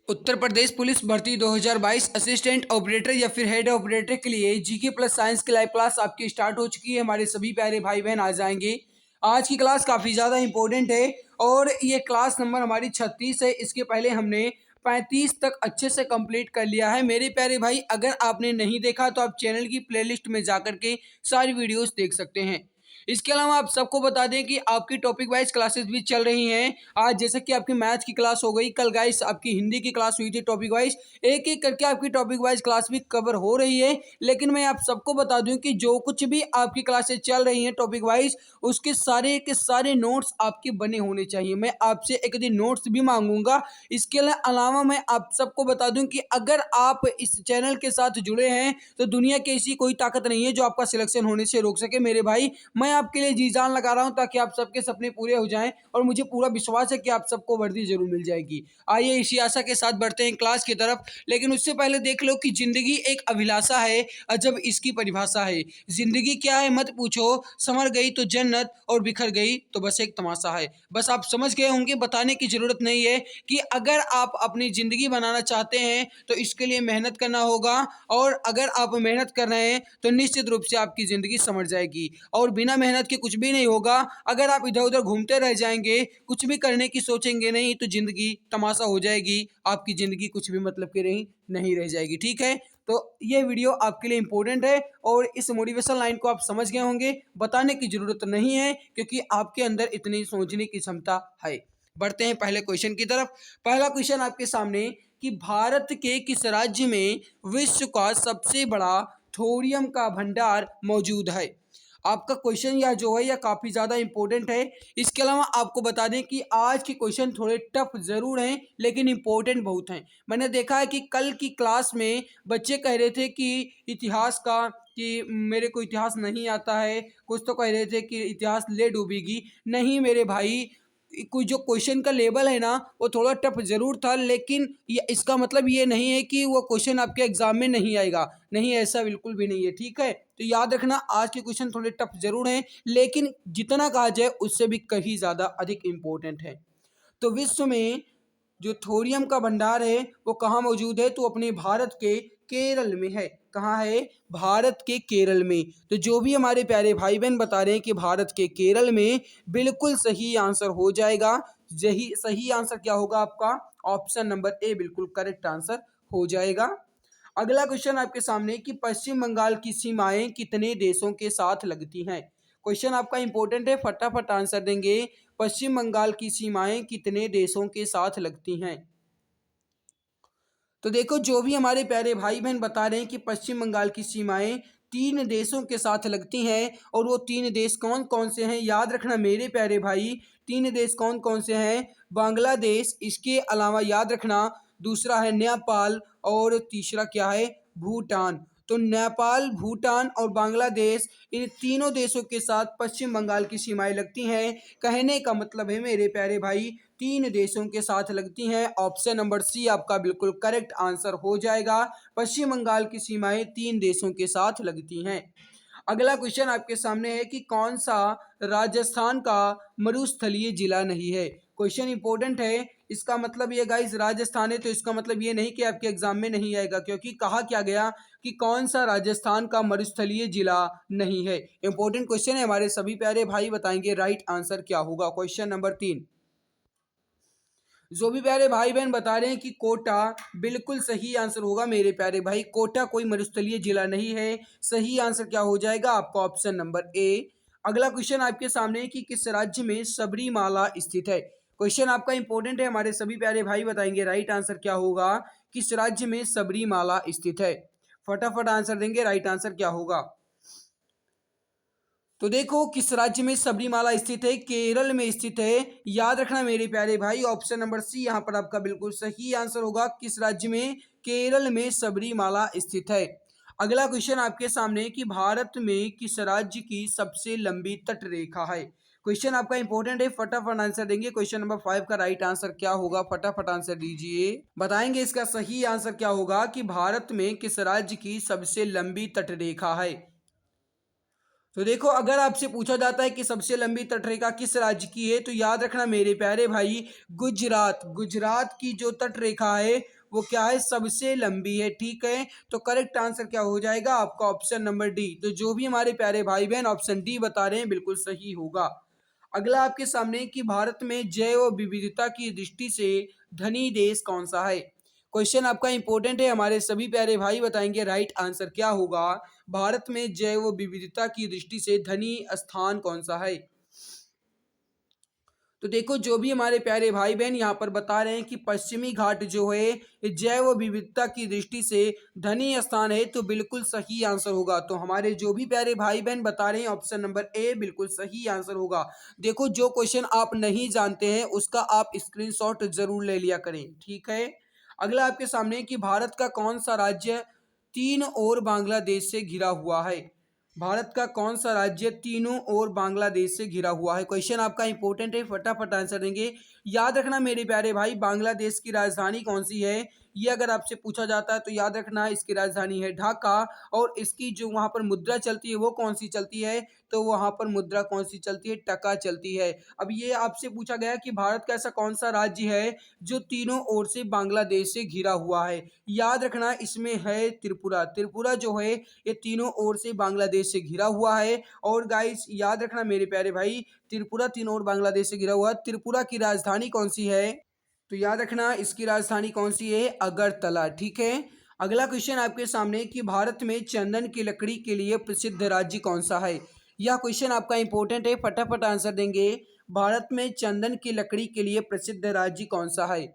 Uttar Pradesh police भर्ती 2022 assistant operator या फिर हेड ऑपरेटर के लिए जीके प्लस साइंस की लाइव क्लास आपकी स्टार्ट हो चुकी है। हमारे सभी प्यारे भाई बहन आ जाएंगे। आज की क्लास काफ़ी ज़्यादा इंपॉर्टेंट है और ये क्लास नंबर हमारी 36 है। इसके पहले हमने 35 तक अच्छे से कंप्लीट कर लिया है। मेरे प्यारे भाई, अगर आपने नहीं देखा तो आप चैनल की प्लेलिस्ट में जाकर के सारी वीडियोस देख सकते हैं। इसके अलावा आप सबको बता दें कि आपकी टॉपिक वाइज क्लासेस भी चल रही हैं। आज जैसे कि आपकी मैथ की क्लास हो गई, कल गाइस आपकी हिंदी की क्लास हुई थी टॉपिक वाइज। एक एक करके आपकी टॉपिक वाइज क्लास भी कवर हो रही है। लेकिन मैं आप सबको बता दूं कि जो कुछ भी आपकी क्लासेस चल रही हैं टॉपिक वाइज, उसके सारे के सारे नोट्स आपके बने होने चाहिए। मैं आपसे एक दिन नोट्स भी मांगूंगा। इसके अलावा मैं आप सबको बता दूं कि अगर आप इस चैनल के साथ जुड़े हैं तो दुनिया की ऐसी कोई ताकत नहीं है जो आपका सिलेक्शन होने से रोक सके। मेरे भाई, मैं आपके लिए जी जान लगा रहा हूं ताकि आप सबके सपने पूरे हो जाएं और मुझे पूरा विश्वास है कि आप सबको वर्दी जरूर मिल जाएगी। आइए इसी आशा के साथ बढ़ते हैं क्लास की तरफ। लेकिन उससे पहले देख लो कि जिंदगी एक अभिलाषा है, अजब इसकी परिभाषा है। जिंदगी क्या है मत पूछो, संवर गई तो जन्नत और बिखर गई तो बस एक तमाशा है। बस आप समझ गए होंगे, बताने की जरूरत नहीं है कि अगर आप अपनी जिंदगी बनाना चाहते हैं तो इसके लिए मेहनत करना होगा। और अगर आप मेहनत कर रहे हैं तो निश्चित रूप से आपकी जिंदगी संवर जाएगी। और बिना मेहनत के कुछ भी नहीं होगा। अगर आप इधर उधर घूमते रह जाएंगे, कुछ भी करने की सोचेंगे नहीं, तो जिंदगी तमाशा हो जाएगी। आपकी जिंदगी कुछ भी मतलब की नहीं रह जाएगी। ठीक है, तो ये वीडियो आपके लिए इंपॉर्टेंट है और इस मोटिवेशन लाइन को आप समझ गए होंगे। बताने की जरूरत नहीं है क्योंकि आपके अंदर इतनी सोचने की क्षमता है। बढ़ते हैं पहले क्वेश्चन की तरफ। पहला क्वेश्चन आपके सामने कि भारत के किस राज्य में विश्व का सबसे बड़ा थोरियम का भंडार मौजूद है। आपका क्वेश्चन यह जो है यह काफ़ी ज़्यादा इंपॉर्टेंट है। इसके अलावा आपको बता दें कि आज के क्वेश्चन थोड़े टफ ज़रूर हैं लेकिन इंपॉर्टेंट बहुत हैं। मैंने देखा है कि कल की क्लास में बच्चे कह रहे थे कि इतिहास का कि मेरे को इतिहास नहीं आता है, कुछ तो कह रहे थे कि इतिहास ले डूबेगी। नहीं मेरे भाई, कोई जो क्वेश्चन का लेवल है ना वो थोड़ा टफ ज़रूर था, लेकिन ये इसका मतलब ये नहीं है कि वो क्वेश्चन आपके एग्जाम में नहीं आएगा। नहीं, ऐसा बिल्कुल भी नहीं है। ठीक है, तो याद रखना आज के क्वेश्चन थोड़े टफ जरूर हैं लेकिन जितना कहा जाए उससे भी कहीं ज़्यादा अधिक इम्पोर्टेंट है। तो विश्व में जो थोरियम का भंडार है वो कहाँ मौजूद है, तो अपने भारत के केरल में है। कहाँ है? भारत के केरल में। तो जो भी हमारे प्यारे भाई बहन बता रहे हैं कि भारत के केरल में, बिल्कुल सही आंसर हो जाएगा। यही सही आंसर क्या होगा आपका? ऑप्शन नंबर ए बिल्कुल करेक्ट आंसर हो जाएगा। अगला क्वेश्चन आपके सामने कि पश्चिम बंगाल की सीमाएं कितने देशों के साथ लगती हैं। क्वेश्चन आपका इंपॉर्टेंट है, फटाफट आंसर देंगे। पश्चिम बंगाल की सीमाएं कितने देशों के साथ लगती हैं? तो देखो, जो भी हमारे प्यारे भाई बहन बता रहे हैं कि पश्चिम बंगाल की सीमाएं 3 देशों के साथ लगती हैं और वो 3 देश कौन कौन से हैं, याद रखना मेरे प्यारे भाई। 3 देश कौन कौन से हैं? बांग्लादेश, इसके अलावा याद रखना दूसरा है नेपाल और तीसरा क्या है? भूटान। तो नेपाल, भूटान और बांग्लादेश, इन तीनों देशों के साथ पश्चिम बंगाल की सीमाएं लगती हैं। कहने का मतलब है मेरे प्यारे भाई, 3 देशों के साथ लगती हैं। ऑप्शन नंबर सी आपका बिल्कुल करेक्ट आंसर हो जाएगा। पश्चिम बंगाल की सीमाएं 3 देशों के साथ लगती हैं। अगला क्वेश्चन आपके सामने है कि कौन सा राजस्थान का मरुस्थलीय जिला नहीं है। क्वेश्चन इंपॉर्टेंट है। इसका मतलब ये गाइस राजस्थान है तो इसका मतलब ये नहीं कि आपके एग्जाम में नहीं आएगा, क्योंकि कहा क्या गया कि कौन सा राजस्थान का मरुस्थलीय जिला नहीं है। इंपॉर्टेंट क्वेश्चन है, हमारे सभी प्यारे भाई बताएंगे राइट आंसर क्या होगा। क्वेश्चन नंबर 3, जो भी प्यारे भाई बहन बता रहे हैं कि कोटा, बिल्कुल सही आंसर होगा मेरे प्यारे भाई। कोटा कोई मरुस्थलीय जिला नहीं है। सही आंसर क्या हो जाएगा आपका? Option number A. अगला क्वेश्चन आपके सामने है कि किस राज्य में सबरीमाला स्थित है। क्वेश्चन आपका इंपॉर्टेंट है, हमारे सभी प्यारे भाई बताएंगे राइट आंसर क्या होगा। किस राज्य में सबरीमाला स्थित है? फटाफट आंसर देंगे, राइट आंसर क्या होगा। तो देखो, किस राज्य में सबरीमाला स्थित है? केरल में स्थित है। याद रखना मेरे प्यारे भाई, ऑप्शन नंबर सी यहाँ पर आपका बिल्कुल सही आंसर होगा। किस राज्य में? केरल में सबरीमाला स्थित है। अगला क्वेश्चन आपके सामने कि भारत में किस राज्य की सबसे लंबी तट रेखा है। क्वेश्चन आपका इंपॉर्टेंट है, फटाफट आंसर देंगे। क्वेश्चन नंबर 5 का राइट आंसर क्या होगा? फटाफट आंसर दीजिए। बताएंगे इसका सही आंसर क्या होगा कि भारत में किस राज्य की सबसे लंबी तट रेखा है। तो देखो, अगर आपसे पूछा जाता है कि सबसे लंबी तटरेखा किस राज्य की है, तो याद रखना मेरे प्यारे भाई, गुजरात। गुजरात की जो तटरेखा है वो क्या है, सबसे लंबी है। ठीक है, तो करेक्ट आंसर क्या हो जाएगा आपका, ऑप्शन नंबर डी। तो जो भी हमारे प्यारे भाई बहन ऑप्शन डी बता रहे हैं बिल्कुल सही होगा। अगला आपके सामने कि भारत में जैव विविधता की दृष्टि से धनी देश कौन सा है। क्वेश्चन आपका इंपॉर्टेंट है, हमारे सभी प्यारे भाई बताएंगे राइट आंसर क्या होगा। भारत में जैव विविधता की दृष्टि से धनी स्थान कौन सा है। तो देखो, जो भी हमारे प्यारे भाई बहन यहाँ पर बता रहे हैं कि पश्चिमी घाट जो है ये जैव विविधता की दृष्टि से धनी स्थान है, तो बिल्कुल सही आंसर होगा। तो हमारे जो भी प्यारे भाई बहन बता रहे हैं ऑप्शन नंबर ए बिल्कुल सही आंसर होगा। देखो, जो क्वेश्चन आप नहीं जानते हैं उसका आप स्क्रीनशॉट जरूर ले लिया करें। ठीक है, अगला आपके सामने कि भारत का कौन सा राज्य तीन और बांग्लादेश से घिरा हुआ है। भारत का कौन सा राज्य तीनों ओर बांग्लादेश से घिरा हुआ है। क्वेश्चन आपका इंपॉर्टेंट है, फटाफट आंसर देंगे। याद रखना मेरे प्यारे भाई, बांग्लादेश की राजधानी कौन सी है, ये अगर आपसे पूछा जाता है तो याद रखना इसकी राजधानी है ढाका। और इसकी जो वहां पर मुद्रा चलती है वो कौन सी चलती है, तो वहां पर मुद्रा कौन सी चलती है, टका चलती है। अब ये आपसे पूछा गया कि भारत का ऐसा कौन सा राज्य है जो तीनों ओर से बांग्लादेश से घिरा हुआ है। याद रखना इसमें है त्रिपुरा। त्रिपुरा जो है ये तीनों ओर से बांग्लादेश से घिरा हुआ है। और गाइस याद रखना मेरे प्यारे भाई, त्रिपुरा तीनों ओर बांग्लादेश से घिरा हुआ है। त्रिपुरा की राजधानी कौन सी है, तो याद रखना इसकी राजधानी कौन सी है, अगरतला। ठीक है, अगला क्वेश्चन आपके सामने कि भारत में चंदन की लकड़ी के लिए प्रसिद्ध राज्य कौन सा है। यह क्वेश्चन आपका इंपॉर्टेंट है, फटाफट आंसर देंगे। भारत में चंदन की लकड़ी के लिए प्रसिद्ध राज्य कौन सा है।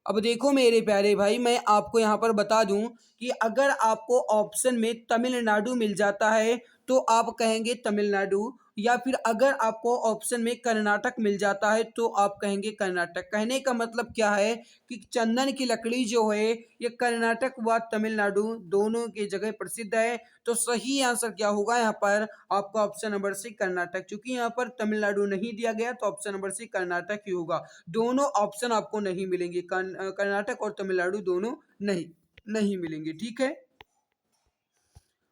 अब देखो मेरे प्यारे भाई, मैं आपको यहाँ पर बता दूं कि अगर आपको ऑप्शन में तमिलनाडु मिल जाता है तो आप कहेंगे तमिलनाडु, या फिर अगर आपको ऑप्शन में कर्नाटक मिल जाता है तो आप कहेंगे कर्नाटक। कहने का मतलब क्या है कि चंदन की लकड़ी जो है ये कर्नाटक व तमिलनाडु दोनों की जगह प्रसिद्ध है। तो सही आंसर क्या होगा यहाँ पर आपका, ऑप्शन नंबर सी कर्नाटक। क्योंकि यहाँ पर तमिलनाडु नहीं दिया गया तो ऑप्शन नंबर सी कर्नाटक ही होगा। दोनों ऑप्शन आपको नहीं मिलेंगे, कर्नाटक और तमिलनाडु दोनों नहीं नहीं मिलेंगे। ठीक है,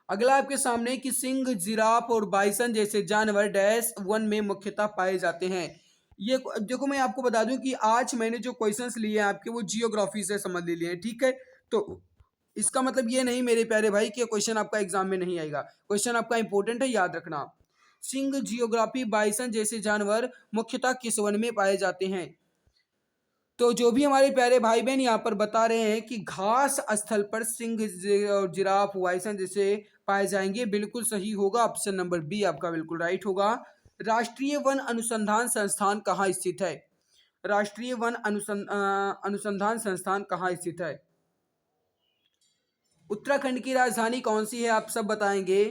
अगला आपके सामने कि सिंह, जिराफ और बाइसन जैसे जानवर डैश वन में मुख्यतः पाए जाते हैं। ये देखो, मैं आपको बता दूं कि आज मैंने जो क्वेश्चंस लिए हैं आपके वो जियोग्राफी से संबंध लिए हैं। ठीक है, तो इसका मतलब ये नहीं मेरे प्यारे भाई कि क्वेश्चन आपका एग्जाम में नहीं आएगा। क्वेश्चन आपका इंपॉर्टेंट है, याद रखना। सिंह, जियोग्राफी, बाइसन जैसे जानवर मुख्यतः किस वन में पाए जाते हैं। तो जो भी हमारे प्यारे भाई बहन यहाँ पर बता रहे हैं कि घास स्थल पर सिंह और जिराफ वाइसन जैसे पाए जाएंगे, बिल्कुल सही होगा। ऑप्शन नंबर बी आपका बिल्कुल राइट होगा। राष्ट्रीय वन अनुसंधान संस्थान कहाँ स्थित है। राष्ट्रीय वन अनुसंधान संस्थान कहाँ स्थित है। उत्तराखंड की राजधानी कौन सी है, आप सब बताएंगे।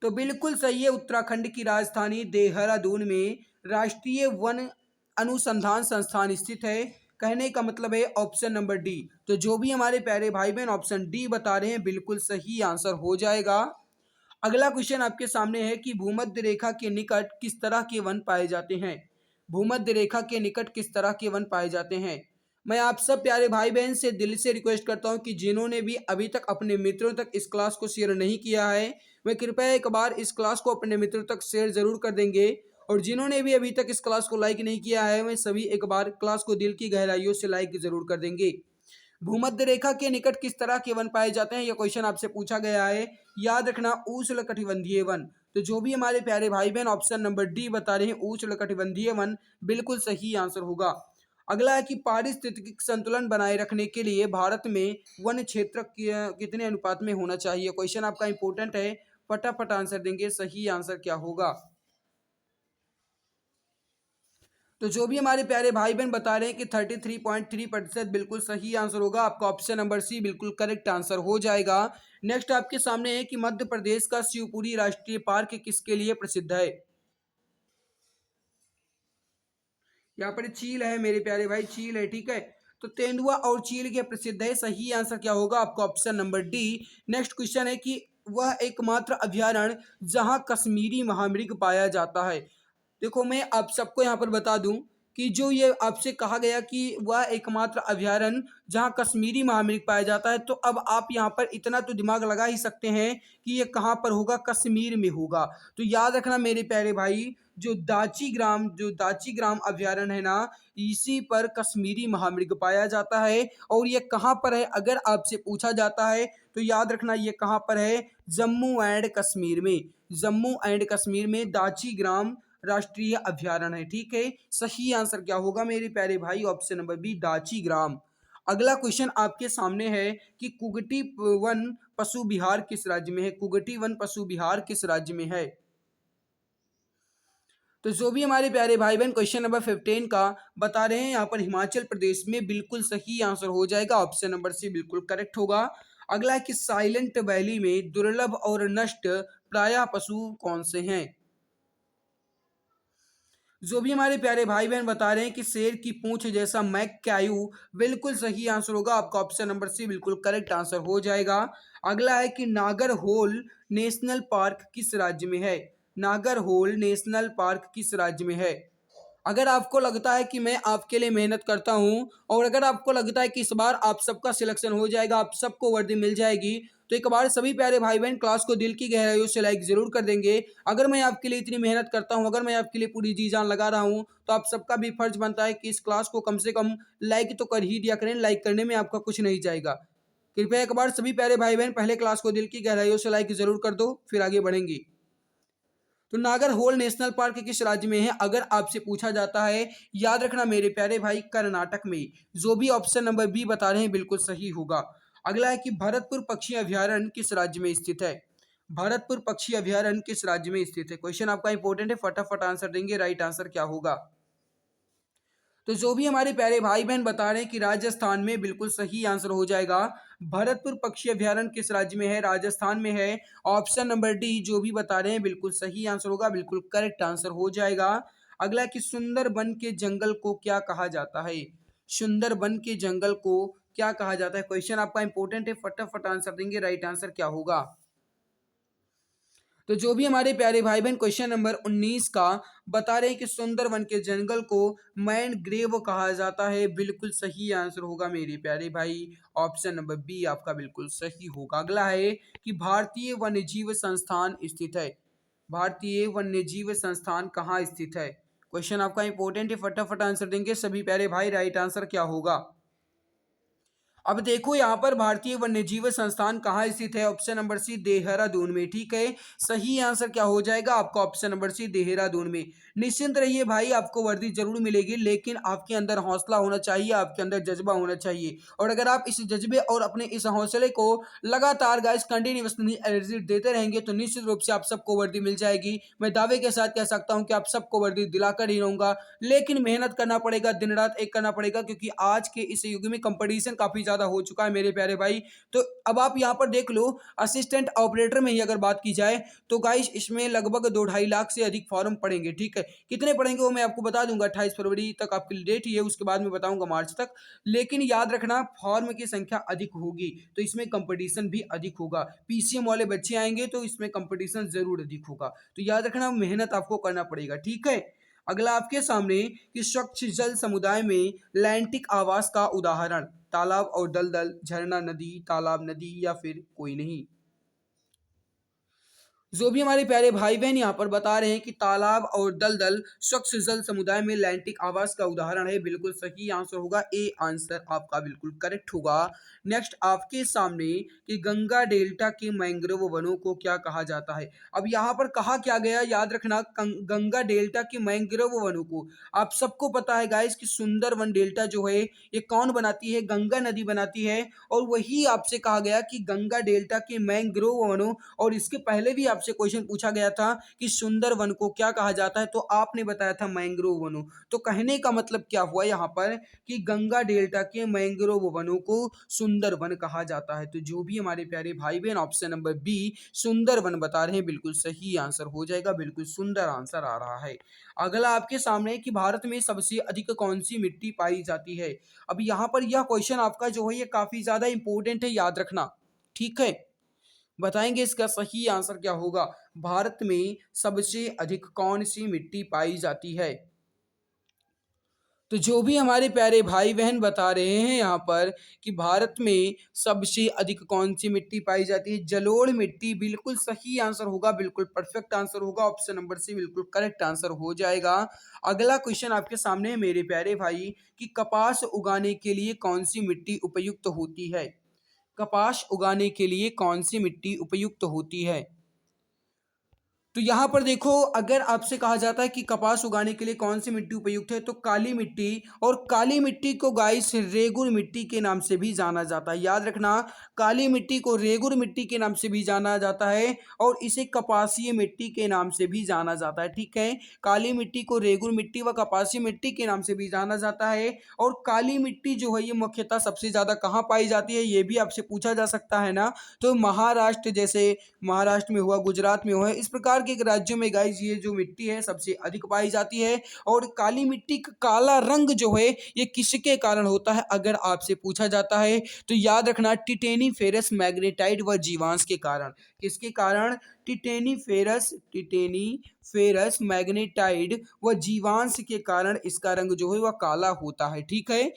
तो बिल्कुल सही है, उत्तराखंड की राजधानी देहरादून में राष्ट्रीय वन अनुसंधान संस्थान स्थित है। कहने का मतलब है ऑप्शन नंबर डी। तो जो भी हमारे प्यारे भाई बहन ऑप्शन डी बता रहे हैं बिल्कुल सही आंसर हो जाएगा। अगला क्वेश्चन आपके सामने है कि भूमध्य रेखा के निकट किस तरह के वन पाए जाते हैं। भूमध्य रेखा के निकट किस तरह के वन पाए जाते हैं। मैं आप सब प्यारे भाई बहन से दिल से रिक्वेस्ट करता हूं कि जिन्होंने भी अभी तक अपने मित्रों तक इस क्लास को शेयर नहीं किया है, वे कृपया एक बार इस क्लास को अपने मित्रों तक शेयर जरूर कर देंगे। और जिन्होंने भी अभी तक इस क्लास को लाइक नहीं किया है, वे सभी एक बार क्लास को दिल की गहराइयों से लाइक जरूर कर देंगे। भूमध्य रेखा के निकट किस तरह के वन पाए जाते हैं, यह क्वेश्चन आपसे पूछा गया है। याद रखना उष्णकटिबंधीय वन। तो जो भी हमारे प्यारे भाई बहन ऑप्शन नंबर डी बता रहे हैं उष्णकटिबंधीय वन, बिल्कुल सही आंसर होगा। अगला है कि पारिस्थितिक संतुलन बनाए रखने के लिए भारत में वन क्षेत्र कितने अनुपात में होना चाहिए। क्वेश्चन आपका इंपॉर्टेंट है, फटाफट आंसर देंगे, सही आंसर क्या होगा। तो जो भी हमारे प्यारे भाई बहन बता रहे हैं कि 33.3% बिल्कुल सही आंसर होगा। आपका ऑप्शन नंबर सी बिल्कुल करेक्ट आंसर हो जाएगा। नेक्स्ट आपके सामने है कि मध्य प्रदेश का शिवपुरी राष्ट्रीय पार्क किसके लिए प्रसिद्ध है। यहाँ पर चील है मेरे प्यारे भाई, चील है। ठीक है, तो तेंदुआ और चील के प्रसिद्ध है। सही आंसर क्या होगा आपका, option number D. Next question है कि वह एकमात्र अभ्यारण्य जहां कश्मीरी महामृग पाया जाता है। देखो, मैं आप सबको यहाँ पर बता दूं कि जो ये आपसे कहा गया कि वह एकमात्र अभयारण्य जहाँ कश्मीरी महामृग पाया जाता है, तो अब आप यहाँ पर इतना तो दिमाग लगा ही सकते हैं कि ये कहाँ पर होगा, कश्मीर में होगा। तो याद रखना मेरे प्यारे भाई, जो दाची ग्राम अभयारण्य है ना, इसी पर कश्मीरी महामृग पाया जाता है। और ये कहाँ पर है अगर आपसे पूछा जाता है तो याद रखना ये कहाँ पर है, जम्मू एंड कश्मीर में। जम्मू एंड कश्मीर में दाची ग्राम राष्ट्रीय अभयारण्य है। ठीक है, सही आंसर क्या होगा मेरे प्यारे भाई, ऑप्शन नंबर बी, दाची ग्राम। अगला क्वेश्चन आपके सामने है कि कुगटी वन पशु विहार किस राज्य में है। कुगटी वन पशु विहार किस राज्य में है। तो जो भी हमारे प्यारे भाई बहन क्वेश्चन नंबर 15 का बता रहे हैं यहाँ पर हिमाचल प्रदेश में, बिल्कुल सही आंसर हो जाएगा, ऑप्शन नंबर सी बिल्कुल करेक्ट होगा। अगला है कि साइलेंट वैली में दुर्लभ और नष्ट प्रायः पशु कौन से हैं। जो भी हमारे प्यारे भाई बहन बता रहे हैं कि शेर की पूंछ जैसा मैककायू, बिल्कुल सही आंसर होगा, आपका ऑप्शन नंबर सी बिल्कुल करेक्ट आंसर हो जाएगा। अगला है कि नागरहोल नेशनल पार्क किस राज्य में है। नागरहोल नेशनल पार्क किस राज्य में है। अगर आपको लगता है कि मैं आपके लिए मेहनत करता हूं और अगर आपको लगता है कि इस बार आप सबका सिलेक्शन हो जाएगा, आप सबको वर्दी मिल जाएगी, तो एक बार सभी प्यारे भाई बहन क्लास को दिल की गहराइयों से लाइक जरूर कर देंगे। अगर मैं आपके लिए इतनी मेहनत करता हूं, अगर मैं आपके लिए पूरी जी जान लगा रहा हूं, तो आप सबका भी फर्ज बनता है कि इस क्लास को कम से कम लाइक तो कर ही दिया करें। लाइक करने में आपका कुछ नहीं जाएगा। कृपया एक बार सभी प्यारे भाई बहन पहले क्लास को दिल की गहराइयों से लाइक जरूर कर दो, फिर आगे बढ़ेंगे। तो नागरहोल नेशनल पार्क किस राज्य में है अगर आपसे पूछा जाता है, याद रखना मेरे प्यारे भाई, कर्नाटक में। जो भी ऑप्शन नंबर बी बता रहे हैं बिल्कुल सही होगा। अगला है कि भरतपुर पक्षी अभयारण्य किस राज्य में स्थित है। भरतपुर पक्षी अभयारण्य किस राज्य में स्थित है। क्वेश्चन आपका इंपॉर्टेंट है, फटाफट आंसर देंगे, राइट आंसर क्या होगा। तो जो भी हमारे प्यारे भाई बहन बता रहे हैं कि राजस्थान में, बिल्कुल सही आंसर हो जाएगा। भरतपुर पक्षी अभयारण्य किस राज्य में है, राजस्थान में है, ऑप्शन नंबर डी। जो भी बता रहे हैं बिल्कुल सही आंसर होगा, बिल्कुल करेक्ट आंसर हो जाएगा। अगला कि सुंदरबन के जंगल को क्या कहा जाता है। सुंदरबन के जंगल को क्या कहा जाता है। क्वेश्चन आपका इंपॉर्टेंट है, फटाफट आंसर देंगे, राइट आंसर क्या होगा। तो जो भी हमारे प्यारे भाई बहन क्वेश्चन नंबर 19 का बता रहे हैं कि सुंदरवन के जंगल को मैनग्रेव कहा जाता है, बिल्कुल सही आंसर होगा मेरे प्यारे भाई, ऑप्शन नंबर बी आपका बिल्कुल सही होगा। अगला है कि भारतीय वन्यजीव संस्थान स्थित है। भारतीय वन्यजीव संस्थान कहाँ स्थित है। क्वेश्चन आपका इंपॉर्टेंट है, फटाफट आंसर देंगे सभी प्यारे भाई, राइट आंसर क्या होगा। अब देखो यहाँ पर भारतीय वन्यजीव संस्थान कहाँ स्थित है, ऑप्शन नंबर सी देहरादून में। ठीक है, सही आंसर क्या हो जाएगा आपका, ऑप्शन नंबर सी देहरादून में। निश्चिंत रहिए भाई, आपको वर्दी जरूर मिलेगी, लेकिन आपके अंदर हौसला होना चाहिए, आपके अंदर जज्बा होना चाहिए। और अगर आप इस जज्बे और अपने इस हौसले को लगातार गाइस कंटिन्यूअसली एनर्जी देते रहेंगे तो निश्चित रूप से आप सबको वर्दी मिल जाएगी। मैं दावे के साथ कह सकता हूँ कि आप सबको वर्दी दिलाकर ही रहूंगा, लेकिन मेहनत करना पड़ेगा, दिन रात एक करना पड़ेगा, क्योंकि आज के इस युग में कंपटीशन काफी ज्यादा हो चुका है मेरे प्यारे भाई। तो अब आप यहाँ पर देख लो, असिस्टेंट ऑपरेटर में ही अगर बात की जाए तो गाइस इसमें लगभग 2-2.5 लाख से अधिक फॉर्म पड़ेंगे। ठीक है, कितने पड़ेंगे वो मैं आपको बता दूंगा, 28 फरवरी तक आपकी डेट ही है, उसके बाद में बताऊंगा मार्च तक। लेकिन याद रखना फॉर्म की संख्या अधिक होगी तो इसमें कंपटीशन भी अधिक होगा। पीसीएम वाले बच्चे आएंगे तो इसमें कंपटीशन जरूर अधिक होगा। तो याद रखना मेहनत आपको करना पड़ेगा। ठीक है, अगला आपके सामने कि स्वच्छ जल समुदाय में लैंटिक आवास का उदाहरण, तालाब और दलदल, झरना नदी, तालाब नदी या फिर कोई नहीं। जो भी हमारे प्यारे भाई बहन यहाँ पर बता रहे हैं कि तालाब और दलदल स्वच्छ जल समुदाय में लैंटिक आवास का उदाहरण है, बिल्कुल सही आंसर होगा, ए आंसर आपका बिल्कुल करेक्ट होगा। नेक्स्ट आपके सामने कि गंगा डेल्टा के मैंग्रोव वनों को क्या कहा जाता है। अब यहाँ पर कहा क्या गया, याद रखना, गंगा डेल्टा के मैंग्रोव वनों को, आप सबको पता है गाइस कि सुंदरवन डेल्टा जो है ये कौन बनाती है, गंगा नदी बनाती है। और वही आपसे कहा गया कि गंगा डेल्टा के मैंग्रोव वनों, और इसके पहले भी आपसे क्वेश्चन पूछा गया था कि सुंदरवन को क्या कहा जाता है, तो आपने बताया था मैंग्रोव वनों। तो कहने का मतलब क्या हुआ यहाँ पर कि गंगा डेल्टा के मैंग्रोव वनों को सुंदरवन कहा जाता है। तो जो भी हमारे प्यारे भाई बहन ऑप्शन नंबर बी सुंदरवन बता रहे हैं बिल्कुल सही आंसर हो जाएगा, बिल्कुल सुंदर आंसर आ रहा है। अगला आपके सामने कि भारत में सबसे अधिक कौन सी मिट्टी पाई जाती है। अब यहाँ पर यह क्वेश्चन आपका जो है ये काफी ज्यादा इंपॉर्टेंट है, याद रखना। ठीक है, बताएंगे इसका सही आंसर क्या होगा। भारत में सबसे अधिक कौन सी मिट्टी पाई जाती है। तो जो भी हमारे प्यारे भाई बहन बता रहे हैं यहाँ पर कि भारत में सबसे अधिक कौन सी मिट्टी पाई जाती है, जलोढ़ मिट्टी बिल्कुल सही आंसर होगा, बिल्कुल परफेक्ट आंसर होगा, ऑप्शन नंबर सी बिल्कुल करेक्ट आंसर हो जाएगा। अगला क्वेश्चन आपके सामने है मेरे प्यारे भाई कि कपास उगाने के लिए कौन सी मिट्टी उपयुक्त होती है। कपास उगाने के लिए कौन सी मिट्टी उपयुक्त होती है। तो यहाँ पर देखो, अगर आपसे कहा जाता है कि कपास उगाने के लिए कौन सी मिट्टी उपयुक्त है तो काली मिट्टी, और काली मिट्टी को गाइस रेगुर मिट्टी के नाम से भी जाना जाता है। याद रखना, काली मिट्टी को रेगुर मिट्टी के नाम से भी जाना जाता है और इसे कपासीय मिट्टी के नाम से भी जाना जाता है। ठीक है, काली मिट्टी को रेगुर मिट्टी व कपासीय मिट्टी के नाम से भी जाना जाता है। और काली मिट्टी जो है ये मुख्यतः सबसे ज्यादा कहाँ पाई जाती है, ये भी आपसे पूछा जा सकता है ना। तो महाराष्ट्र, जैसे महाराष्ट्र में हुआ, गुजरात में हुआ, इस प्रकार के राज्यों में गाइस ये जो मिट्टी है सबसे अधिक पाई जाती है। और काली मिट्टी का काला रंग जो है ये किसके कारण होता है, अगर आपसे पूछा जाता है तो याद रखना टिटेनी फेरस मैग्नेटाइट व जीवांश के कारण। किसके कारण, टिटेनी फेरस मैग्नेटाइट व जीवांश के कारण इसका रंग जो है वह काला होता है। ठीक है,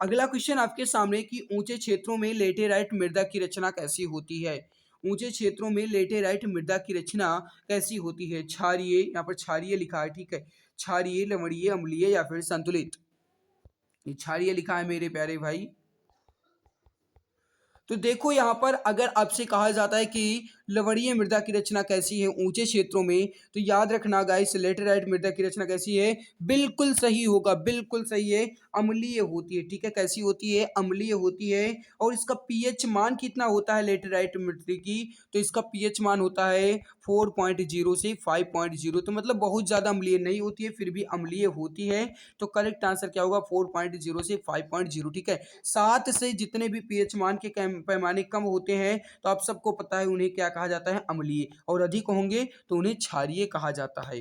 अगला क्वेश्चन आपके सामने कि ऊंचे क्षेत्रों में लेटेराइट मृदा की रचना कैसी होती है। ऊंचे क्षेत्रों में लेटेराइट मृदा की रचना कैसी होती है। क्षारीय, यहाँ पर क्षारीय लिखा है, ठीक है, क्षारीय, लवणीय, अम्लीय या फिर संतुलित। ये क्षारीय लिखा है मेरे प्यारे भाई। तो देखो यहाँ पर अगर आपसे कहा जाता है कि लवणीय मृदा की रचना कैसी है ऊंचे क्षेत्रों में, तो याद रखना गाइस लेटेराइट मृदा की रचना कैसी है, बिल्कुल सही होगा, बिल्कुल सही है, अम्लीय होती है। ठीक है, कैसी होती है, अम्लीय होती है। और इसका पीएच मान कितना होता है लेटेराइट मिट्टी की, तो इसका पीएच मान होता है 4.0 से 5.0, तो मतलब बहुत ज्यादा अम्लीय नहीं होती है, फिर भी अम्लीय होती है। तो करेक्ट आंसर क्या होगा, 4.0 से 5.0। ठीक है, 7 से जितने भी पीएच मान के पैमाने कम होते हैं तो आप सबको पता है उन्हें क्या कहा जाता है, अम्लीय, और अधिक होंगे तो उन्हें क्षारीय कहा जाता है।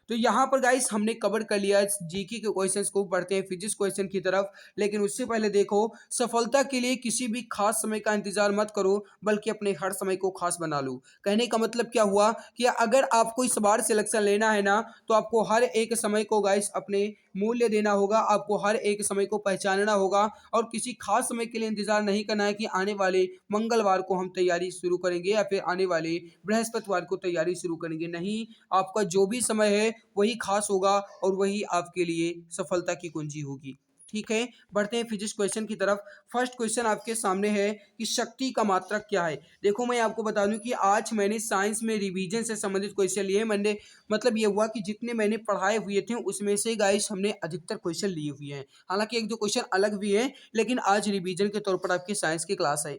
तो यहाँ पर गाइस हमने कवर कर लिया जीके के क्वेश्चंस को, बढ़ते हैं फिजिक्स क्वेश्चन की तरफ। लेकिन उससे पहले देखो, सफलता के लिए किसी भी खास समय का इंतजार मत करो, बल्कि अपने हर समय को खास बना लो। कहने का मतलब क्या हुआ कि अगर आपको इस बार सिलेक्शन लेना है ना, तो आपको हर एक समय को गाइस अपने मूल्य देना होगा, आपको हर एक समय को पहचानना होगा, और किसी खास समय के लिए इंतजार नहीं करना है कि आने वाले मंगलवार को हम तैयारी शुरू करेंगे या फिर आने वाले बृहस्पतिवार को तैयारी शुरू करेंगे। नहीं, आपका जो भी समय है वही खास होगा और वही आपके लिए सफलता की कुंजी होगी। ठीक है, बढ़ते हैं फिजिक्स क्वेश्चन की तरफ। फर्स्ट क्वेश्चन आपके सामने है कि शक्ति का मात्रक क्या है। देखो, मैं आपको बता दूं कि आज मैंने साइंस में रिवीजन से संबंधित क्वेश्चन लिए। मैंने मतलब ये हुआ कि जितने मैंने पढ़ाए हुए थे उसमें से गाइस हमने अधिकतर क्वेश्चन लिए हुए हैं। हालांकि एक दो क्वेश्चन अलग भी है, लेकिन आज रिवीजन के तौर पर आपकी साइंस की क्लास है।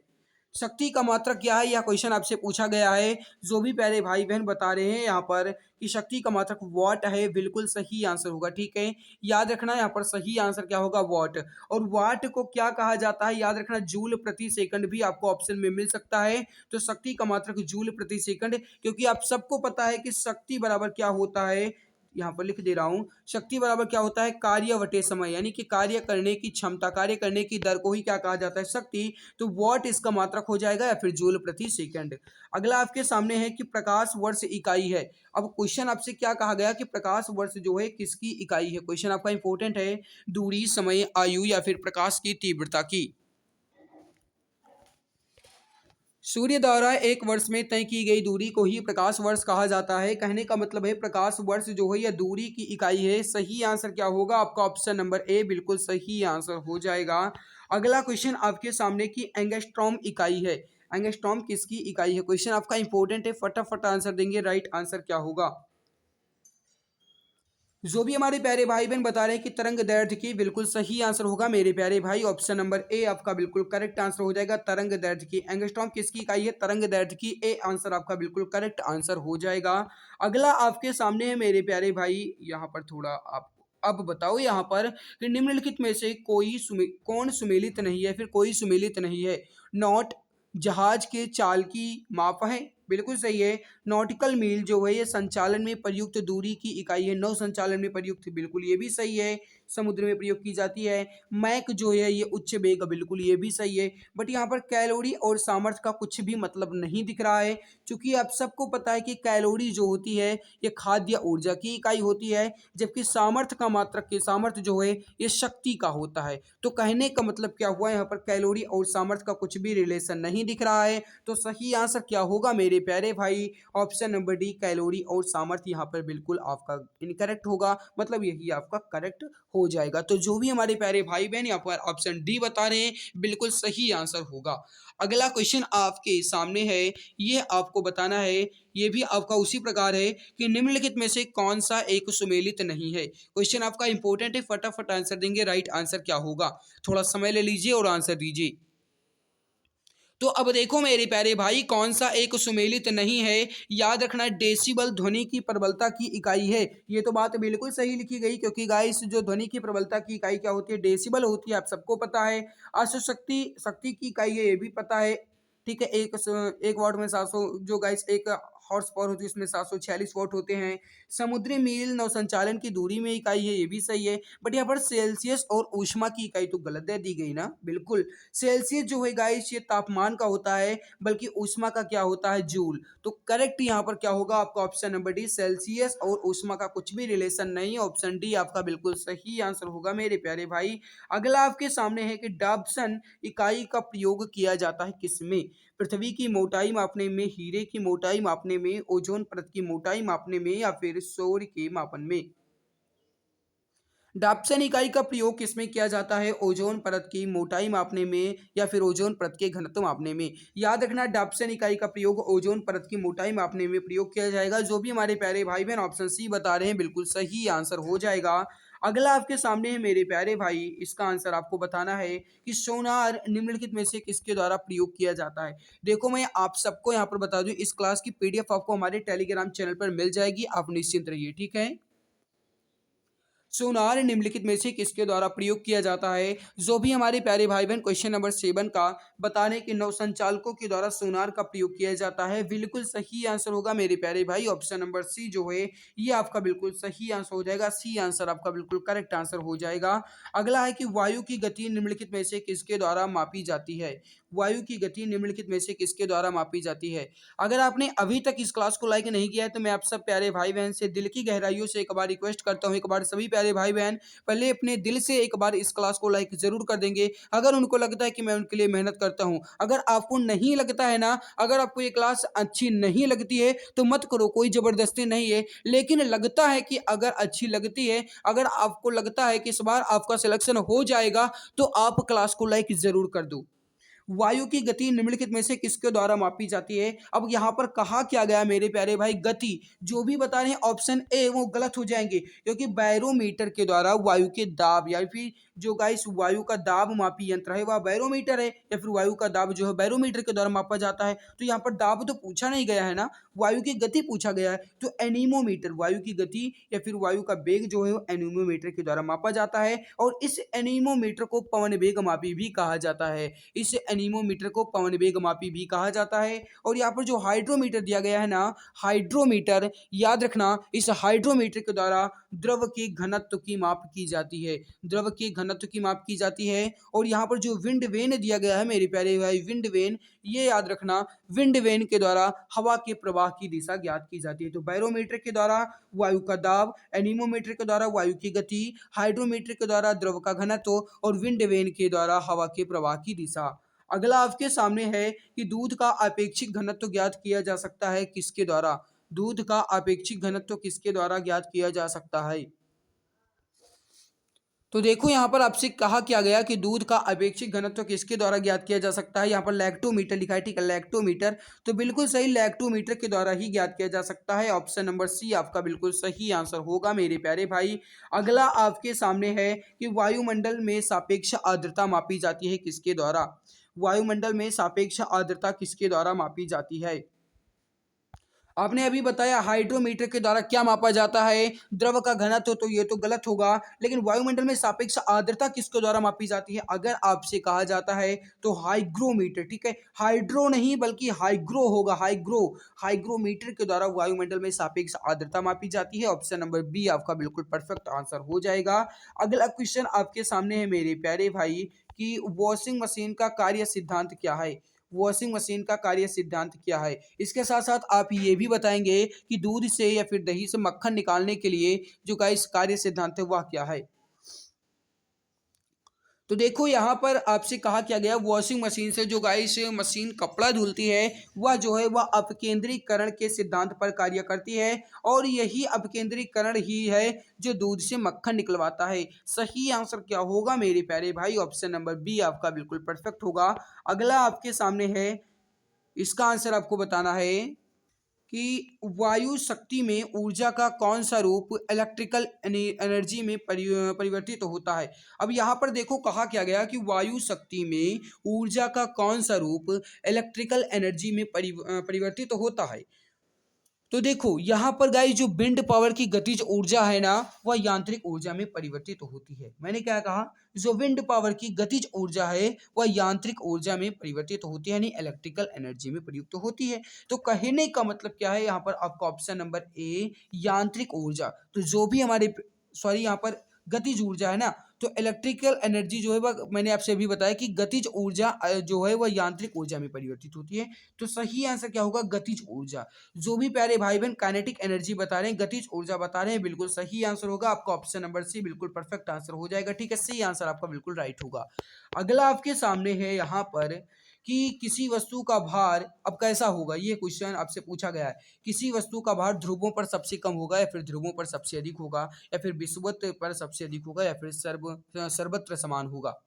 शक्ति का मात्रक क्या है, यह क्वेश्चन आपसे पूछा गया है। जो भी प्यारे भाई बहन बता रहे हैं यहाँ पर कि शक्ति का मात्रक वॉट है, बिल्कुल सही आंसर होगा। ठीक है, याद रखना यहाँ पर सही आंसर क्या होगा, वॉट। और वाट को क्या कहा जाता है, याद रखना जूल प्रति सेकंड भी आपको ऑप्शन में मिल सकता है। तो शक्ति का मात्रक जूल प्रति सेकंड, क्योंकि आप सबको पता है कि शक्ति बराबर क्या होता है, यहाँ पर लिख दे रहा हूं, शक्ति बराबर क्या होता है, कार्य बटे समय, यानी कि कार्य करने की क्षमता, कार्य करने की दर को ही क्या कहा जाता है, शक्ति। तो वॉट इसका मात्रक हो जाएगा या फिर जूल प्रति सेकंड। अगला आपके सामने है कि प्रकाश वर्ष इकाई है। अब क्वेश्चन आपसे क्या कहा गया कि प्रकाश वर्ष जो है किसकी इकाई है। क्वेश्चन आपका इंपॉर्टेंट है, दूरी, समय, आयु या फिर प्रकाश की तीव्रता की। सूर्य द्वारा एक वर्ष में तय की गई दूरी को ही प्रकाश वर्ष कहा जाता है। कहने का मतलब है प्रकाश वर्ष जो है यह दूरी की इकाई है। सही आंसर क्या होगा आपका, ऑप्शन नंबर ए बिल्कुल सही आंसर हो जाएगा। अगला क्वेश्चन आपके सामने की एंगस्ट्रॉम इकाई है। एंगस्ट्रॉम किसकी इकाई है, क्वेश्चन आपका इंपॉर्टेंट है, फटाफट आंसर देंगे। राइट आंसर क्या होगा, जो भी हमारे प्यारे भाई बहन बता रहे हैं कि तरंग दैर्ध्य की, बिल्कुल सही आंसर होगा मेरे प्यारे भाई, ऑप्शन नंबर ए आपका बिल्कुल करेक्ट आंसर हो जाएगा। तरंग दैर्ध्य की, एंगस्ट्रॉम किसकी इकाई है, तरंग दैर्ध्य की, ए आंसर आपका बिल्कुल करेक्ट आंसर हो जाएगा। अगला आपके सामने है मेरे प्यारे भाई, यहाँ पर थोड़ा आप अब बताओ यहाँ पर कि निम्नलिखित में से कौन सुमेलित नहीं है, फिर कोई सुमेलित नहीं है। नॉट जहाज के चाल की माप है, बिल्कुल सही है। नॉटिकल मील जो है ये संचालन में प्रयुक्त दूरी की इकाई है, नौ संचालन में प्रयुक्त, बिल्कुल ये भी सही है। समुद्र में प्रयोग की जाती है। मैक जो है ये उच्च वेग, बिल्कुल ये भी सही है। बट यहाँ पर कैलोरी और सामर्थ्य का कुछ भी मतलब नहीं दिख रहा है, क्योंकि आप सबको पता है कि कैलोरी जो होती है ये खाद्य ऊर्जा की इकाई होती है, जबकि सामर्थ्य का मात्रक के सामर्थ्य जो है ये शक्ति का होता है। तो कहने का मतलब क्या हुआ, यहाँ पर कैलोरी और सामर्थ्य का कुछ भी रिलेशन नहीं दिख रहा है। तो सही आंसर क्या होगा मेरे प्यारे भाई, ऑप्शन नंबर डी कैलोरी और सामर्थ्य यहाँ पर बिल्कुल आपका इनकरेक्ट होगा, मतलब यही आपका करेक्ट हो जाएगा। तो जो भी हमारे प्यारे भाई बहन यहाँ पर ऑप्शन डी बता रहे हैं बिल्कुल सही आंसर होगा। अगला क्वेश्चन आपके सामने है, ये आपको बताना है, ये भी आपका उसी प्रकार है कि निम्नलिखित में से कौन सा एक सुमेलित नहीं है। क्वेश्चन आपका इंपॉर्टेंट है, फटाफट आंसर देंगे। राइट आंसर क्या होगा, थोड़ा समय ले लीजिए और आंसर दीजिए। तो अब देखो मेरे प्यारे भाई, कौन सा एक सुमेलित नहीं है। याद रखना, डेसिबल ध्वनि की प्रबलता की इकाई है। ये तो बात बिल्कुल सही लिखी गई, क्योंकि गाइस जो ध्वनि की प्रबलता की इकाई क्या होती है, डेसिबल होती है, आप सबको पता है। अश्वशक्ति शक्ति की इकाई है, ये भी पता है। ठीक है, एक वाट में 700, जो गाइस एक हॉर्स पावर होती है उसमें 746 वाट होते हैं। समुद्री मील नौसंचालन की दूरी में इकाई है, ये भी सही है। बट यहाँ पर सेल्सियस और ऊष्मा की इकाई तो गलत दे दी गई ना, बिल्कुल। सेल्सियस जो है गाइस ये तापमान का होता है, बल्कि ऊष्मा का क्या होता है, जूल। तो करेक्ट यहाँ पर क्या होगा आपका, ऑप्शन नंबर डी, सेल्सियस और ऊष्मा का कुछ भी रिलेशन नहीं है। ऑप्शन डी आपका बिल्कुल सही आंसर होगा मेरे प्यारे भाई। अगला आपके सामने है कि डॉप्सन इकाई का प्रयोग किया जाता है किसमें। पृथ्वी की मोटाई मापने में, हीरे की मोटाई मापने में, ओजोन परत की मोटाई मापने में, या फिर सौर के मापन में। डाप्सन इकाई का प्रयोग किसमें किया जाता है, ओजोन परत की मोटाई मापने में या फिर ओजोन परत के घनत्व मापने में। याद रखना, डाप्सन इकाई का प्रयोग ओजोन परत की मोटाई मापने में प्रयोग किया जाएगा। जो भी हमारे प्यारे भाई बहन ऑप्शन सी बता रहे हैं बिल्कुल सही आंसर हो जाएगा। अगला आपके सामने है मेरे प्यारे भाई, इसका आंसर आपको बताना है कि सोनार निम्नलिखित में से किसके द्वारा प्रयोग किया जाता है। देखो मैं आप सबको यहाँ पर बता दूं, इस क्लास की पीडीएफ आपको हमारे टेलीग्राम चैनल पर मिल जाएगी, आप निश्चिंत रहिए, ठीक है। सोनार निम्नलिखित में से किसके द्वारा प्रयोग किया जाता है। जो भी हमारे प्यारे भाई बहन क्वेश्चन नंबर 7 का बताने कि नौसंचालकों के द्वारा सोनार का प्रयोग किया जाता है, बिल्कुल सही आंसर होगा मेरे प्यारे भाई, ऑप्शन नंबर सी जो है ये आपका बिल्कुल सही आंसर हो जाएगा। सी आंसर आपका बिल्कुल करेक्ट आंसर हो जाएगा। अगला है कि वायु की गति निम्नलिखित में से किसके द्वारा मापी जाती है। वायु की गति निम्नलिखित में से किसके द्वारा मापी जाती है। अगर आपने अभी तक इस क्लास को लाइक नहीं किया है तो मैं आप सब प्यारे भाई बहन से दिल की गहराइयों से एक बार रिक्वेस्ट करता हूँ, एक बार सभी प्यारे भाई बहन पहले अपने दिल से एक बार इस क्लास को लाइक जरूर कर देंगे, अगर उनको लगता है कि मैं उनके लिए मेहनत करता हूँ। अगर आपको नहीं लगता है ना, अगर आपको ये क्लास अच्छी नहीं लगती है तो मत करो, कोई जबरदस्ती नहीं है। लेकिन लगता है कि अगर अच्छी लगती है, अगर आपको लगता है कि इस बार आपका सिलेक्शन हो जाएगा, तो आप क्लास को लाइक जरूर कर दो। वायु की गति निम्नलिखित में से किसके द्वारा मापी जाती है। अब यहाँ पर कहा क्या गया मेरे प्यारे भाई, गति। जो भी बता रहे हैं ऑप्शन ए वो गलत हो जाएंगे, क्योंकि बैरोमीटर के द्वारा वायु के दाब, या फिर जो गाइस वायु का दाब मापी यंत्र है वह बैरोमीटर है, या फिर वायु का दाब जो है बैरोमीटर के द्वारा मापा जाता है। तो यहाँ पर दाब तो पूछा नहीं गया है ना, वायु की गति पूछा गया है। तो एनीमोमीटर, वायु की गति या फिर वायु का वेग जो है वो एनीमोमीटर के द्वारा मापा जाता है, और इस एनीमोमीटर को पवन वेग मापी भी कहा जाता है। इस एनीमोमीटर को पवन वेग मापी भी कहा जाता है। और यहाँ पर जो हाइड्रोमीटर दिया गया है ना, हाइड्रोमीटर, याद रखना, इस हाइड्रोमीटर के द्वारा द्रव के घनत्व की माप की जाती है, द्रव के घनत्व की माप की जाती है। और यहाँ पर जो विंड वेन दिया गया है मेरे प्यारे भाई, विंड वेन, ये याद रखना, विंड वेन के द्वारा हवा के प्रवाह की दिशा ज्ञात की जाती है। तो बैरोमीटर के द्वारा वायु का दाब, एनीमोमीटर के द्वारा वायु की गति, हाइड्रोमीटर के द्वारा द्रव का घनत्व, और विंड वेन के द्वारा हवा के प्रवाह की दिशा। अगला आपके सामने है कि दूध का अपेक्षित घनत्व ज्ञात किया जा सकता है किसके द्वारा। दूध का अपेक्षित घनत्व किसके द्वारा ज्ञात किया जा सकता है। तो देखो यहाँ पर आपसे कहा क्या गया कि दूध का अपेक्षित घनत्व किसके द्वारा ज्ञात किया जा सकता है। यहाँ पर लैक्टोमीटर लिखा है, ठीक है, लैक्टोमीटर। तो बिल्कुल सही, लैक्टोमीटर के द्वारा ही ज्ञात किया जा सकता है। ऑप्शन नंबर सी आपका बिल्कुल सही आंसर होगा मेरे प्यारे भाई। अगला आपके सामने है कि वायुमंडल में सापेक्ष आर्द्रता मापी जाती है किसके द्वारा। वायुमंडल में सापेक्ष आर्द्रता किसके द्वारा मापी जाती है। आपने अभी बताया हाइड्रोमीटर के द्वारा क्या मापा जाता है, द्रव का घनत्व, तो ये तो गलत होगा। लेकिन वायुमंडल में सापेक्ष आर्द्रता किसके द्वारा मापी जाती है? अगर आपसे कहा जाता है तो हाइग्रोमीटर, ठीक है, हाइड्रो नहीं बल्कि हाइग्रो होगा, हाइग्रो। हाइग्रोमीटर के द्वारा वायुमंडल में सापेक्ष आर्द्रता मापी जाती है। ऑप्शन नंबर बी आपका बिल्कुल परफेक्ट आंसर हो जाएगा। अगला क्वेश्चन आपके सामने है मेरे प्यारे भाई कि वॉशिंग मशीन का कार्य सिद्धांत क्या है? वॉशिंग मशीन का कार्य सिद्धांत क्या है? इसके साथ साथ आप ये भी बताएंगे कि दूध से या फिर दही से मक्खन निकालने के लिए जो गाइस कार्य सिद्धांत है वह क्या है? तो देखो यहाँ पर आपसे कहा क्या गया, वॉशिंग मशीन से जो गाइस मशीन कपड़ा धुलती है वह जो है वह अपकेंद्रीकरण के सिद्धांत पर कार्य करती है, और यही अपकेंद्रीकरण ही है जो दूध से मक्खन निकलवाता है। सही आंसर क्या होगा मेरे प्यारे भाई? ऑप्शन नंबर बी आपका बिल्कुल परफेक्ट होगा। अगला आपके सामने है, इसका आंसर आपको बताना है कि वायु शक्ति में ऊर्जा का कौन सा रूप इलेक्ट्रिकल एनर्जी में परिवर्तित होता है? अब यहाँ पर देखो कहा क्या गया कि वायु शक्ति में ऊर्जा का कौन सा रूप इलेक्ट्रिकल एनर्जी में परिवर्तित होता है? तो देखो यहाँ पर गाइस जो विंड पावर की गतिज ऊर्जा है ना वह यांत्रिक ऊर्जा में परिवर्तित होती है। मैंने क्या कहा? जो विंड पावर की गतिज ऊर्जा है वह यांत्रिक ऊर्जा में परिवर्तित होती है, यानी इलेक्ट्रिकल एनर्जी में प्रयुक्त होती है। तो कहने का मतलब क्या है यहाँ पर आपका? ऑप्शन नंबर ए यांत्रिक ऊर्जा। तो जो भी हमारे सॉरी यहाँ पर गतिज ऊर्जा है ना, तो इलेक्ट्रिकल एनर्जी जो है वह मैंने आपसे अभी बताया कि गतिज ऊर्जा जो है वह यांत्रिक ऊर्जा में परिवर्तित होती है। तो सही आंसर क्या होगा? गतिज ऊर्जा। जो भी प्यारे भाई बहन काइनेटिक एनर्जी बता रहे हैं, गतिज ऊर्जा बता रहे हैं, बिल्कुल सही आंसर होगा आपका ऑप्शन नंबर सी बिल्कुल परफेक्ट आंसर हो जाएगा। ठीक है, सी आंसर आपका बिल्कुल राइट होगा। अगला आपके सामने है यहाँ पर कि किसी वस्तु का भार अब कैसा होगा, ये क्वेश्चन आपसे पूछा गया है। किसी वस्तु का भार ध्रुवों पर सबसे कम होगा या फिर ध्रुवों पर सबसे अधिक होगा, या फिर विषुवत पर सबसे अधिक होगा, या फिर सर्वत्र समान होगा?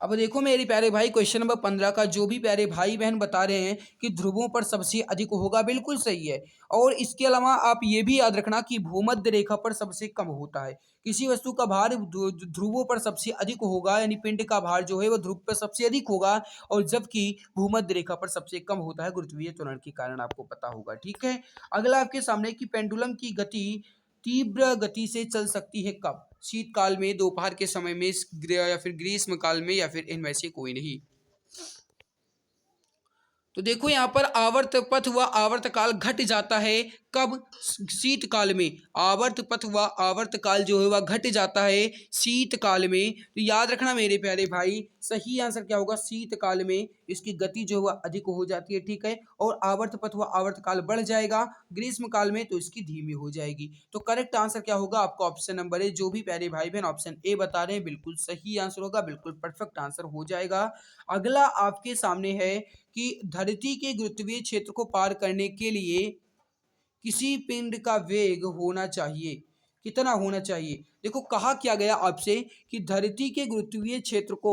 अब देखो मेरे प्यारे भाई क्वेश्चन नंबर 15 का जो भी प्यारे भाई बहन बता रहे हैं कि ध्रुवों पर सबसे अधिक होगा, बिल्कुल सही है। और इसके अलावा आप ये भी याद रखना कि भूमध्य रेखा पर सबसे कम होता है। किसी वस्तु का भार ध्रुवों पर सबसे अधिक होगा, यानी पिंड का भार जो है वो ध्रुव पर सबसे अधिक होगा, और जबकि भूमध्य रेखा पर सबसे कम होता है गुरुत्वीय त्वरण के कारण, आपको पता होगा। ठीक है, अगला आपके सामने कि पेंडुलम की गति तीव्र गति से चल सकती है कब? शीतकाल में, दोपहर के समय में, या फिर ग्रीष्म काल में, या फिर इनमें से कोई नहीं? तो देखो यहाँ पर आवर्त पथ व आवर्त काल घट जाता है कब? शीतकाल में। आवर्त पथ व आवर्त काल जो है वह घट जाता है शीतकाल में। तो याद रखना मेरे प्यारे भाई, सही आंसर क्या होगा? शीतकाल में इसकी गति जो है वह अधिक हो जाती है। ठीक है, और आवर्त पथ व आवर्त काल बढ़ जाएगा। ग्रीष्म काल में तो इसकी धीमी हो जाएगी। तो करेक्ट आंसर क्या होगा आपका? Option number A. जो भी प्यारे भाई बहन ऑप्शन ए बता रहे हैं बिल्कुल सही आंसर होगा, बिल्कुल परफेक्ट आंसर हो जाएगा। अगला आपके सामने है कि धरती के गुरुत्वीय क्षेत्र को पार करने के लिए किसी पिंड का वेग होना चाहिए, कितना होना चाहिए? देखो कहा क्या गया आपसे कि धरती के गुरुत्वीय क्षेत्र को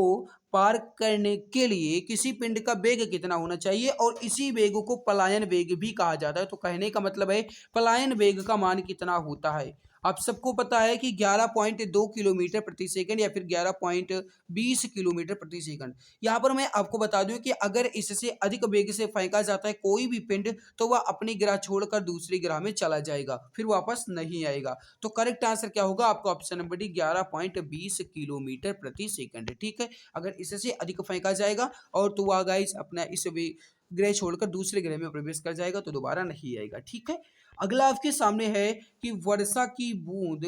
पार करने के लिए किसी पिंड का वेग कितना होना चाहिए, और इसी वेग को पलायन वेग भी कहा जाता है। तो कहने का मतलब है पलायन वेग का मान कितना होता है? आप सबको पता है कि 11.2 किलोमीटर प्रति सेकंड या फिर 11.20 किलोमीटर प्रति सेकंड। यहाँ पर मैं आपको बता दूं कि अगर इससे अधिक वेग से फेंका जाता है कोई भी पिंड, तो वह अपनी ग्रह छोड़कर दूसरी ग्रह में चला जाएगा, फिर वापस नहीं आएगा। तो करेक्ट आंसर क्या होगा आपका? ऑप्शन नंबर डी 11.20 किलोमीटर प्रति सेकंड। ठीक है, अगर इससे अधिक फेंका जाएगा और तो वह गाइस अपना इस ग्रह छोड़कर दूसरे ग्रह में प्रवेश कर जाएगा तो दोबारा नहीं आएगा। ठीक है, अगला आपके सामने है कि वर्षा की बूंद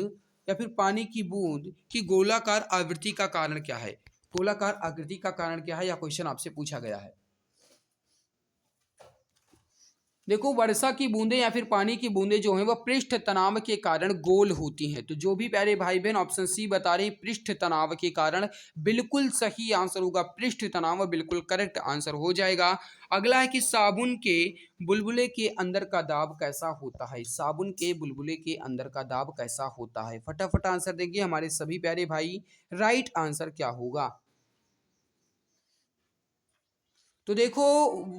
या फिर पानी की बूंद की गोलाकार आवृत्ति का कारण क्या है? गोलाकार आकृति का कारण क्या है, यह क्वेश्चन आपसे पूछा गया है। देखो वर्षा की बूंदें या फिर पानी की बूंदें जो हैं वह पृष्ठ तनाव के कारण गोल होती हैं। तो जो भी प्यारे भाई बहन ऑप्शन सी बता रहे हैं पृष्ठ तनाव के कारण, बिल्कुल सही आंसर होगा पृष्ठ तनाव, बिल्कुल करेक्ट आंसर हो जाएगा। अगला है कि साबुन के बुलबुले के अंदर का दाब कैसा होता है? साबुन के बुलबुले के अंदर का दाब कैसा होता है? फटाफट आंसर देंगे हमारे सभी प्यारे भाई, राइट आंसर क्या होगा? तो देखो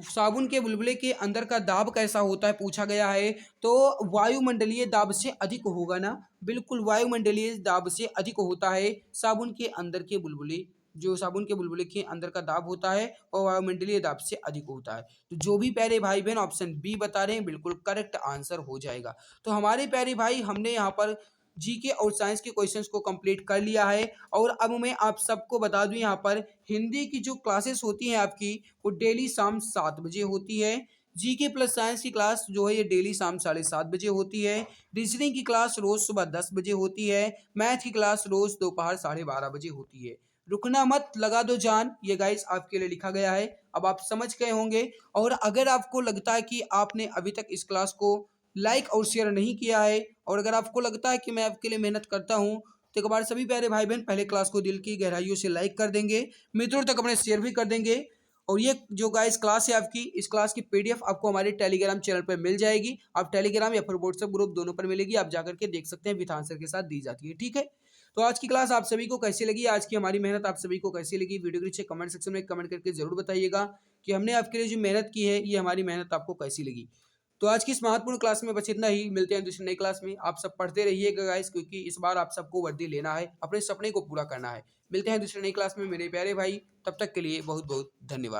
साबुन के बुलबुले के अंदर का दाब कैसा होता है पूछा गया है, तो वायुमंडलीय दाब से अधिक होगा ना, बिल्कुल वायुमंडलीय दाब से अधिक होता है साबुन के अंदर के बुलबुले जो साबुन के बुलबुले के अंदर का दाब होता है और वायुमंडलीय दाब से अधिक होता है। तो जो भी प्यारे भाई बहन ऑप्शन बी बता रहे हैं बिल्कुल करेक्ट आंसर हो जाएगा। तो हमारे प्यारे भाई हमने यहाँ पर जीके और साइंस के क्वेश्चंस को कंप्लीट कर लिया है और अब मैं आप सबको बता दूं यहाँ पर हिंदी की जो क्लासेस होती हैं आपकी वो डेली शाम 7 बजे होती है। जीके प्लस साइंस की क्लास जो है ये डेली शाम 7:30 बजे होती है। रीजनिंग की क्लास रोज सुबह 10 बजे होती है। मैथ की क्लास रोज दोपहर 12:30 बजे होती है। रुकना मत, लगा दो जान, ये गाइस आपके लिए लिखा गया है। अब आप समझ गए होंगे। और अगर आपको लगता है कि आपने अभी तक इस क्लास को लाइक और शेयर नहीं किया है और अगर आपको लगता है कि मैं आपके लिए मेहनत करता हूं तो एक बार सभी प्यारे भाई बहन पहले क्लास को दिल की गहराइयों से लाइक कर देंगे, मित्रों तक अपने शेयर भी कर देंगे। और ये जो गाइस क्लास है आपकी, इस क्लास की पीडीएफ आपको हमारे टेलीग्राम चैनल पर मिल जाएगी। आप टेलीग्राम या फिर व्हाट्सएप ग्रुप दोनों पर मिलेगी, आप जाकर के देख सकते हैं, विथ आंसर के साथ दी जाती है। ठीक है, तो आज की क्लास आप सभी को कैसी लगी, आज की हमारी मेहनत आप सभी को कैसी लगी, वीडियो के नीचे कमेंट सेक्शन में कमेंट करके जरूर बताइएगा कि हमने आपके लिए जो मेहनत की है ये हमारी मेहनत आपको कैसी लगी। तो आज की इस महत्वपूर्ण क्लास में बस इतना ही। मिलते हैं दूसरी नई क्लास में। आप सब पढ़ते रहिएगा गाइस, क्योंकि इस बार आप सबको वर्दी लेना है, अपने सपने को पूरा करना है। मिलते हैं दूसरी नई क्लास में मेरे प्यारे भाई, तब तक के लिए बहुत बहुत धन्यवाद।